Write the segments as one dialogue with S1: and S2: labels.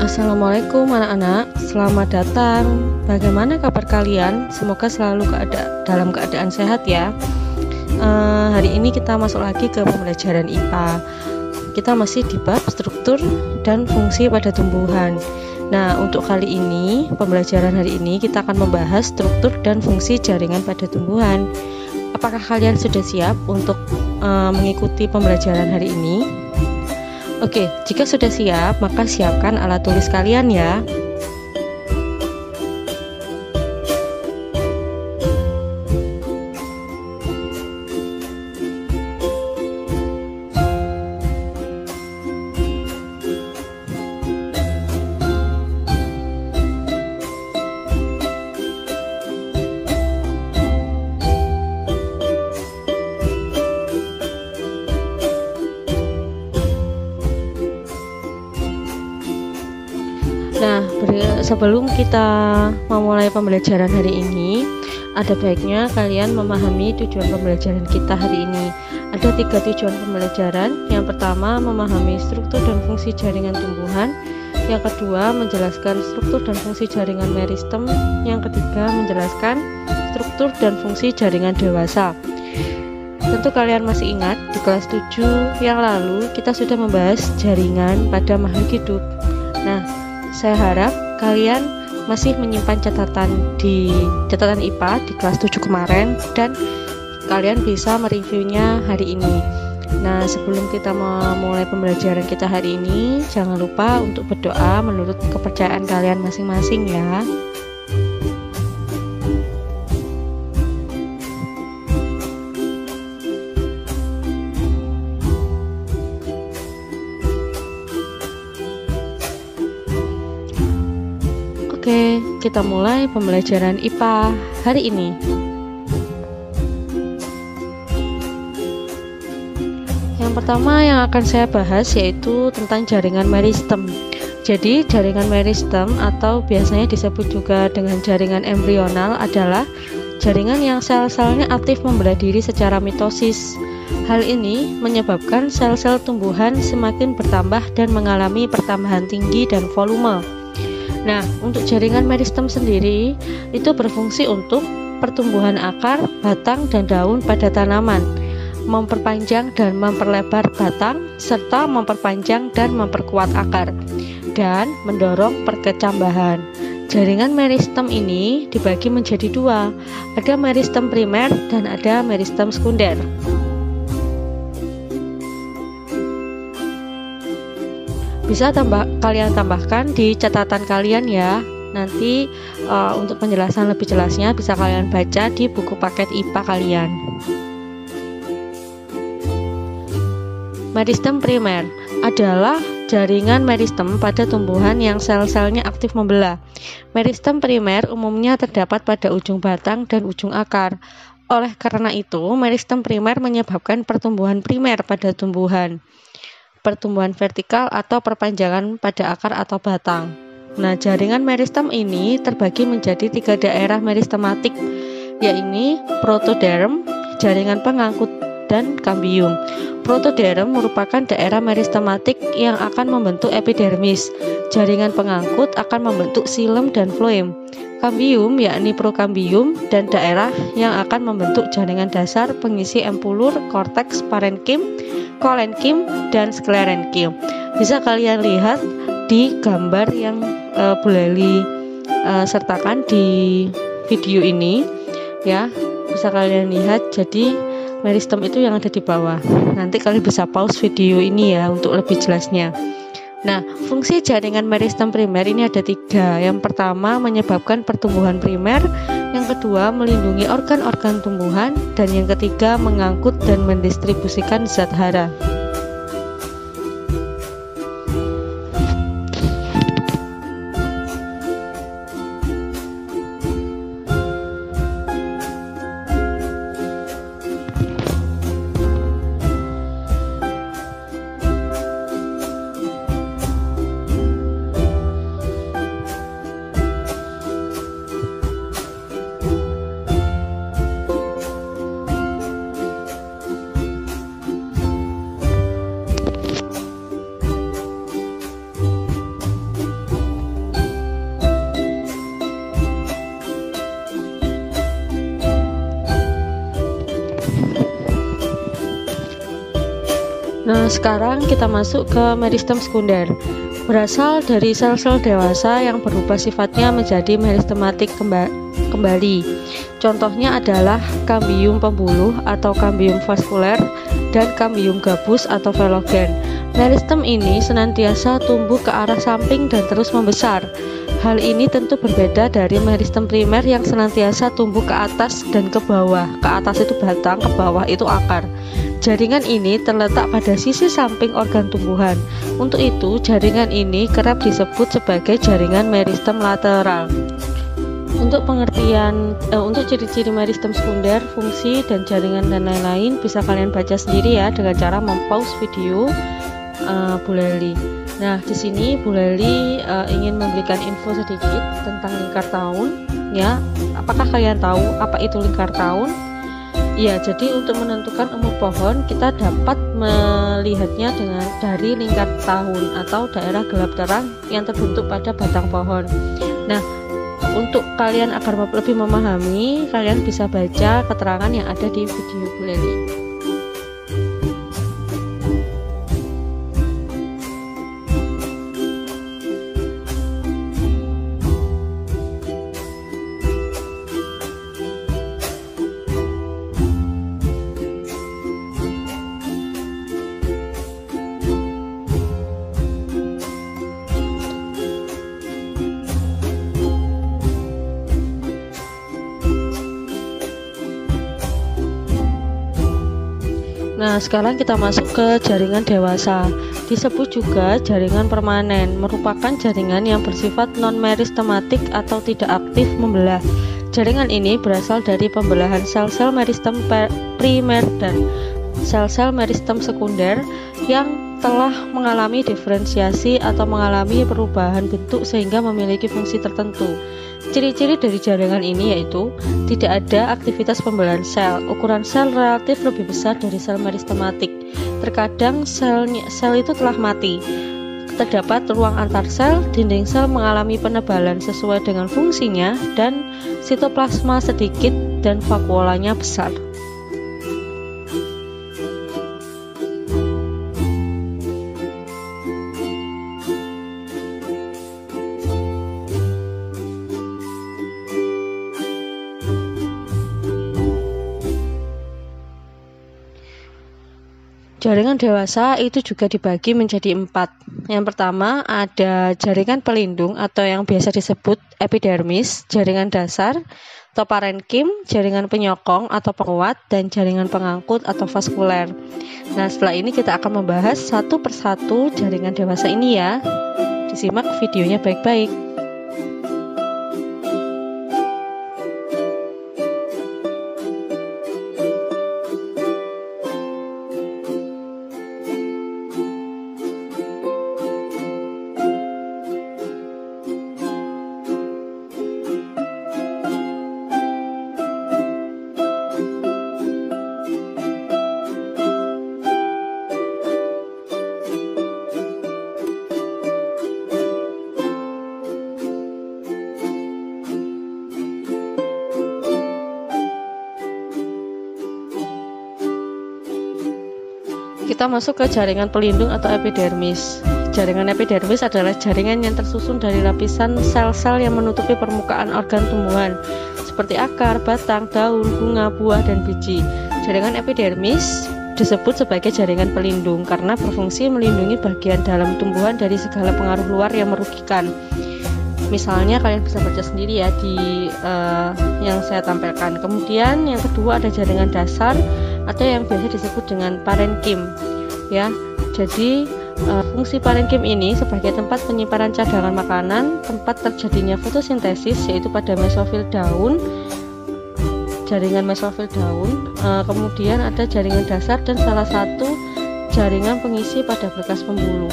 S1: Assalamualaikum anak-anak, selamat datang. Bagaimana kabar kalian? Semoga selalu dalam keadaan sehat ya. Hari ini kita masuk lagi ke pembelajaran IPA. Kita masih di bab struktur dan fungsi pada tumbuhan. Nah, untuk kali ini, pembelajaran hari ini kita akan membahas struktur dan fungsi jaringan pada tumbuhan. Apakah kalian sudah siap untuk mengikuti pembelajaran hari ini? Oke, jika sudah siap, maka siapkan alat tulis kalian ya. Nah, sebelum kita memulai pembelajaran hari ini, ada baiknya kalian memahami tujuan pembelajaran kita hari ini. Ada 3 tujuan pembelajaran. Yang pertama, memahami struktur dan fungsi jaringan tumbuhan. Yang kedua, menjelaskan struktur dan fungsi jaringan meristem. Yang ketiga, menjelaskan struktur dan fungsi jaringan dewasa. Tentu kalian masih ingat, di kelas 7 yang lalu kita sudah membahas jaringan pada makhluk hidup. Nah, saya harap kalian masih menyimpan catatan IPA di kelas 7 kemarin dan kalian bisa mereviewnya hari ini. Nah, sebelum kita memulai pembelajaran kita hari ini, jangan lupa untuk berdoa menurut kepercayaan kalian masing-masing ya. Oke, kita mulai pembelajaran IPA hari ini. Yang pertama yang akan saya bahas yaitu tentang jaringan meristem. Jadi, jaringan meristem atau biasanya disebut juga dengan jaringan embrional adalah jaringan yang sel-selnya aktif membelah diri secara mitosis. Hal ini menyebabkan sel-sel tumbuhan semakin bertambah dan mengalami pertambahan tinggi dan volume. Nah, untuk jaringan meristem sendiri itu berfungsi untuk pertumbuhan akar, batang, dan daun pada tanaman, memperpanjang dan memperlebar batang, serta memperpanjang dan memperkuat akar, dan mendorong perkecambahan. Jaringan meristem ini dibagi menjadi 2, ada meristem primer dan ada meristem sekunder. Bisa kalian tambahkan di catatan kalian ya. Nanti untuk penjelasan lebih jelasnya bisa kalian baca di buku paket IPA kalian. Meristem primer adalah jaringan meristem pada tumbuhan yang sel-selnya aktif membelah. Meristem primer umumnya terdapat pada ujung batang dan ujung akar. Oleh karena itu, meristem primer menyebabkan pertumbuhan primer pada tumbuhan, pertumbuhan vertikal atau perpanjangan pada akar atau batang. Nah, jaringan meristem ini terbagi menjadi 3 daerah meristematik, yaitu protoderm, jaringan pengangkut, dan kambium. Protoderm merupakan daerah meristematik yang akan membentuk epidermis. Jaringan pengangkut akan membentuk xilem dan floem. Kambium yakni prokambium dan daerah yang akan membentuk jaringan dasar pengisi empulur, korteks, parenkim, kolenkim, dan sklerenkim. Bisa kalian lihat di gambar yang Bu Leli sertakan di video ini ya. Bisa kalian lihat, jadi meristem itu yang ada di bawah. Nanti kalian bisa pause video ini ya untuk lebih jelasnya. Nah, fungsi jaringan meristem primer ini ada 3. Yang pertama, menyebabkan pertumbuhan primer. Yang kedua, melindungi organ-organ tumbuhan. Dan yang ketiga, mengangkut dan mendistribusikan zat hara. Nah, sekarang kita masuk ke meristem sekunder. Berasal dari sel-sel dewasa yang berubah sifatnya menjadi meristematik kembali. Contohnya adalah kambium pembuluh atau kambium vaskuler dan kambium gabus atau velogen. Meristem ini senantiasa tumbuh ke arah samping dan terus membesar. Hal ini tentu berbeda dari meristem primer yang senantiasa tumbuh ke atas dan ke bawah. Ke atas itu batang, ke bawah itu akar. Jaringan ini terletak pada sisi samping organ tumbuhan. Untuk itu, jaringan ini kerap disebut sebagai jaringan meristem lateral. Untuk pengertian, untuk ciri-ciri meristem sekunder, fungsi dan jaringan dan lain-lain bisa kalian baca sendiri ya dengan cara mempause video Bu Leli. Nah, di sini Bu Leli ingin memberikan info sedikit tentang lingkar tahun. Ya, apakah kalian tahu apa itu lingkar tahun? Ya, jadi untuk menentukan umur pohon kita dapat melihatnya dari lingkar tahun atau daerah gelap terang yang terbentuk pada batang pohon. Nah, untuk kalian agar lebih memahami, kalian bisa baca keterangan yang ada di video Bu Leli. Nah, sekarang kita masuk ke jaringan dewasa. Disebut juga jaringan permanen, merupakan jaringan yang bersifat non-meristematik atau tidak aktif membelah. Jaringan ini berasal dari pembelahan sel-sel meristem primer dan sel-sel meristem sekunder yang telah mengalami diferensiasi atau mengalami perubahan bentuk sehingga memiliki fungsi tertentu. Ciri-ciri dari jaringan ini yaitu tidak ada aktivitas pembelahan sel, ukuran sel relatif lebih besar dari sel meristematik. Terkadang sel itu telah mati. Terdapat ruang antar sel, dinding sel mengalami penebalan sesuai dengan fungsinya dan sitoplasma sedikit dan vakuolanya besar. Jaringan dewasa itu juga dibagi menjadi 4. Yang pertama ada jaringan pelindung atau yang biasa disebut epidermis, jaringan dasar atau parenkim, jaringan penyokong atau penguat, dan jaringan pengangkut atau vaskuler. Nah, setelah ini kita akan membahas satu persatu jaringan dewasa ini ya. Disimak videonya baik-baik. Kita masuk ke jaringan pelindung atau epidermis. Jaringan epidermis adalah jaringan yang tersusun dari lapisan sel-sel yang menutupi permukaan organ tumbuhan seperti akar, batang, daun, bunga, buah, dan biji. Jaringan epidermis disebut sebagai jaringan pelindung karena berfungsi melindungi bagian dalam tumbuhan dari segala pengaruh luar yang merugikan. Misalnya kalian bisa baca sendiri ya di yang saya tampilkan. Kemudian yang kedua ada jaringan dasar atau yang biasa disebut dengan parenkim ya. Jadi fungsi parenkim ini sebagai tempat penyimpanan cadangan makanan, tempat terjadinya fotosintesis yaitu pada mesofil daun, jaringan mesofil daun. Kemudian ada jaringan dasar dan salah satu jaringan pengisi pada berkas pembuluh.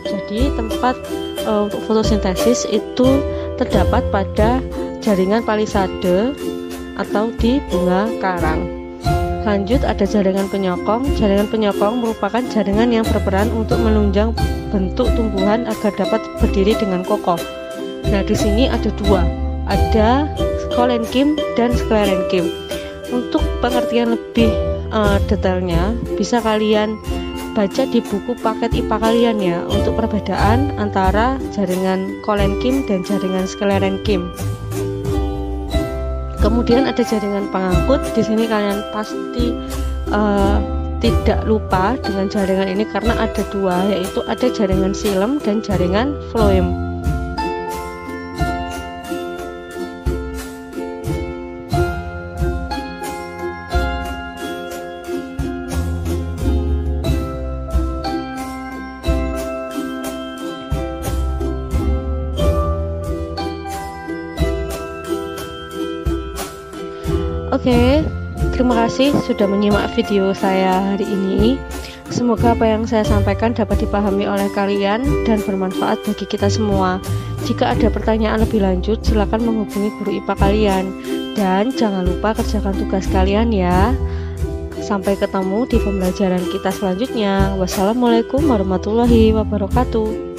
S1: Jadi tempat untuk fotosintesis itu terdapat pada jaringan palisade atau di bunga karang. Lanjut ada jaringan penyokong. Jaringan penyokong merupakan jaringan yang berperan untuk menunjang bentuk tumbuhan agar dapat berdiri dengan kokoh. Nah, di sini ada dua, ada kolenkim dan sklerenkim. Untuk pengertian lebih detailnya bisa kalian baca di buku paket IPA kalian ya, untuk perbedaan antara jaringan Colen-Kim dan jaringan Scleren-Kim. Kemudian ada jaringan pengangkut. Di sini kalian pasti tidak lupa dengan jaringan ini karena ada dua, yaitu ada jaringan silem dan jaringan floem. Oke, terima kasih sudah menyimak video saya hari ini. Semoga apa yang saya sampaikan dapat dipahami oleh kalian dan bermanfaat bagi kita semua. Jika ada pertanyaan lebih lanjut, silakan menghubungi guru IPA kalian. Dan jangan lupa kerjakan tugas kalian ya. Sampai ketemu di pembelajaran kita selanjutnya. Wassalamualaikum warahmatullahi wabarakatuh.